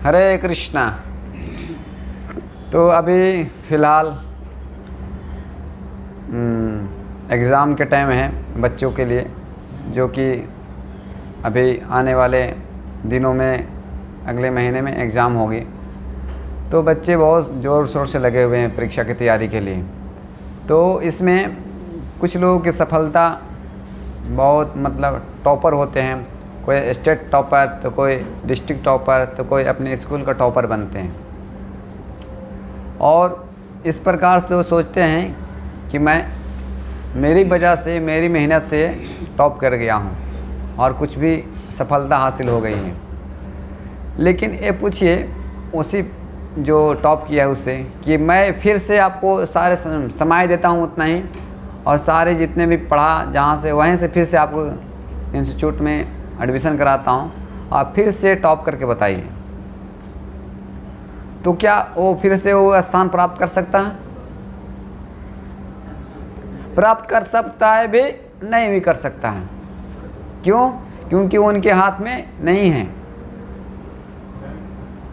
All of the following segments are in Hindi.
हरे कृष्णा। तो अभी फ़िलहाल एग्ज़ाम के टाइम है बच्चों के लिए, जो कि अभी आने वाले दिनों में अगले महीने में एग्ज़ाम होगी। तो बच्चे बहुत ज़ोर शोर से लगे हुए हैं परीक्षा की तैयारी के लिए। तो इसमें कुछ लोगों की सफलता बहुत मतलब टॉपर होते हैं, कोई स्टेट टॉपर तो कोई डिस्ट्रिक्ट टॉपर तो कोई अपने स्कूल का टॉपर बनते हैं। और इस प्रकार से वो सोचते हैं कि मेरी वजह से, मेरी मेहनत से टॉप कर गया हूँ और कुछ भी सफलता हासिल हो गई है। लेकिन ये पूछिए उसी जो टॉप किया है उससे कि मैं फिर से आपको सारे समय देता हूँ उतना ही, और सारे जितने भी पढ़ा जहाँ से वहीं से फिर से आपको इंस्टीट्यूट में एडमिशन कराता हूँ, आप फिर से टॉप करके बताइए। तो क्या वो फिर से वो स्थान प्राप्त कर सकता है? प्राप्त कर सकता है भी, नहीं भी कर सकता है। क्यों? क्योंकि उनके हाथ में नहीं है।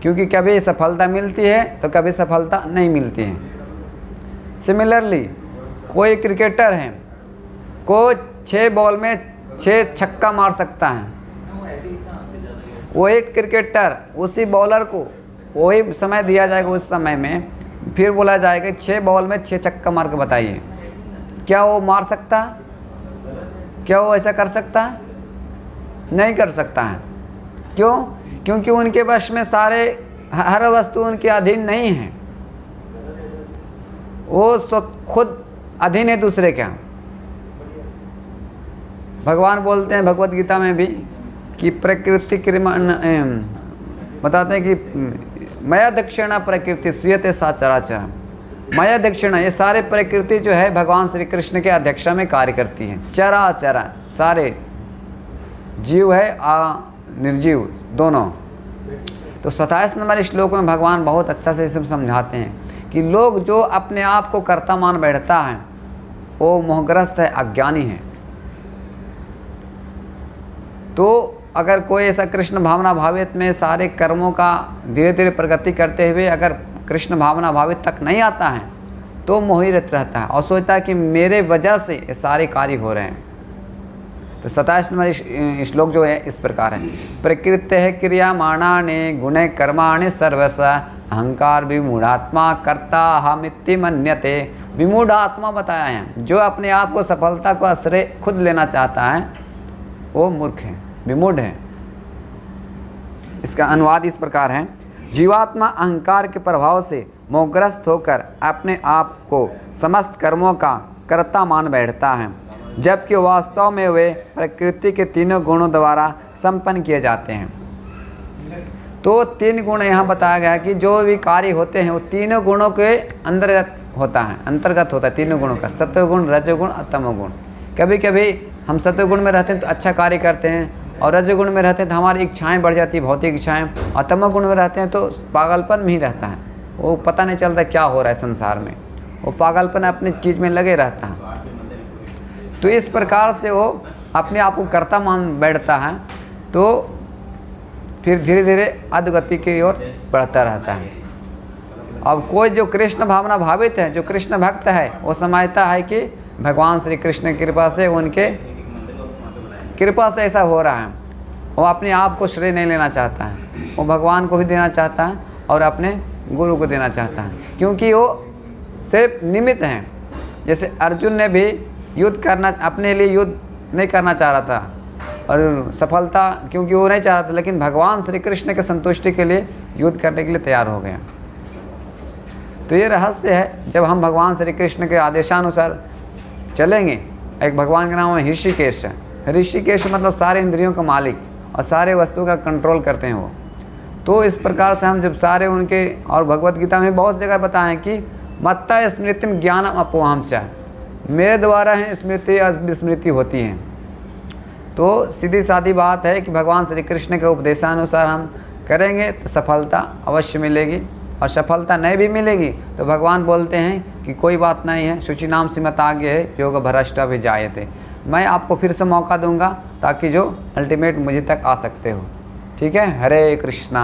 क्योंकि कभी सफलता मिलती है तो कभी सफलता नहीं मिलती है। सिमिलरली कोई क्रिकेटर है, को 6 बॉल में 6 छक्का मार सकता है। वही क्रिकेटर उसी बॉलर को वही समय दिया जाएगा, उस समय में फिर बोला जाएगा 6 बॉल में 6 छक्का मार के बताइए, क्या वो मार सकता है? क्या वो ऐसा कर सकता है? नहीं कर सकता है। क्यों? क्योंकि उनके वश में हर वस्तु उनके अधीन नहीं है। वो खुद अधीन है दूसरे का। भगवान बोलते हैं भगवत गीता में भी कि प्रकृति बताते हैं कि मया दक्षिणा प्रकृति स्वीयते सा चराचर। मया दक्षिणा, ये सारे प्रकृति जो है भगवान श्री कृष्ण के अध्यक्षता में कार्य करती है। चराचर सारे जीव है निर्जीव दोनों। तो 27 नंबर श्लोक में भगवान बहुत अच्छा से इसे समझाते हैं कि लोग जो अपने आप को कर्ता मान बैठता है वो मोहग्रस्त है, अज्ञानी है। तो अगर कोई ऐसा कृष्ण भावना भावित में सारे कर्मों का धीरे धीरे प्रगति करते हुए अगर कृष्ण भावना भावित तक नहीं आता है तो मोहित रहता है और सोचता है कि मेरे वजह से ये सारे कार्य हो रहे हैं। तो 27 नंबर श्लोक जो है इस प्रकार है, प्रकृति है क्रियामाणानि गुणे कर्माणि सर्वश अहंकार विमूढ़ात्मा कर्ता हमिति मन्यते। विमूढ़ आत्मा बताया है, जो अपने आप को सफलता को आश्रय खुद लेना चाहता है वो मूर्ख है, विमूढ़ है। इसका अनुवाद इस प्रकार है, जीवात्मा अहंकार के प्रभाव से मोहग्रस्त होकर अपने आप को समस्त कर्मों का कर्ता मान बैठता है, जबकि वास्तव में वे प्रकृति के तीनों गुणों द्वारा संपन्न किए जाते हैं। तो 3 गुण यहाँ बताया गया है कि जो भी कार्य होते हैं वो तीनों गुणों के अंतर्गत होता है तीनों गुणों का, सत्वगुण, रजोगुण और तमोगुण। कभी कभी हम सत्वगुण में रहते हैं तो अच्छा कार्य करते हैं, और रजोगुण में रहते हैं तो हमारी इच्छाएं बढ़ जाती है, भौतिक इच्छाएं, और तमोगुण में रहते हैं तो पागलपन में ही रहता है, वो पता नहीं चलता क्या हो रहा है संसार में, वो पागलपन अपनी चीज़ में लगे रहता है। तो इस प्रकार से वो अपने आप को कर्ता मान बैठता है, तो फिर धीरे धीरे अधोगति की ओर बढ़ता रहता है। अब कोई जो कृष्ण भावना भावित है, जो कृष्ण भक्त है, वो समझता है कि भगवान श्री कृष्ण की कृपा से, उनके कृपा से ऐसा हो रहा है। वो अपने आप को श्रेय नहीं लेना चाहता है, वो भगवान को भी देना चाहता है और अपने गुरु को देना चाहता है, क्योंकि वो सिर्फ निमित्त हैं। जैसे अर्जुन ने भी युद्ध करना, अपने लिए युद्ध नहीं करना चाह रहा था और सफलता क्योंकि वो नहीं चाह रहा था, लेकिन भगवान श्री कृष्ण के संतुष्टि के लिए युद्ध करने के लिए तैयार हो गया। तो ये रहस्य है, जब हम भगवान श्री कृष्ण के आदेशानुसार चलेंगे। एक भगवान का नाम है ऋषिकेश है। ऋषिकेश मतलब सारे इंद्रियों का मालिक और सारे वस्तुओं का कंट्रोल करते हैं वो। तो इस प्रकार से हम जब सारे उनके, और भगवत गीता में बहुत जगह बताएं कि मत्ता स्मृतिम ज्ञानम अपोहम च, मेरे द्वारा है स्मृति और विस्मृति होती है। तो सीधी सादी बात है कि भगवान श्री कृष्ण के उपदेशानुसार हम करेंगे तो सफलता अवश्य मिलेगी, और सफलता नहीं भी मिलेगी तो भगवान बोलते हैं कि कोई बात नहीं है, शुचि नाम सिमत आगे है योग भ्रष्ट भी जाए थे। मैं आपको फिर से मौका दूंगा ताकि जो अल्टीमेट मुझे तक आ सकते हो। ठीक है, हरे कृष्णा।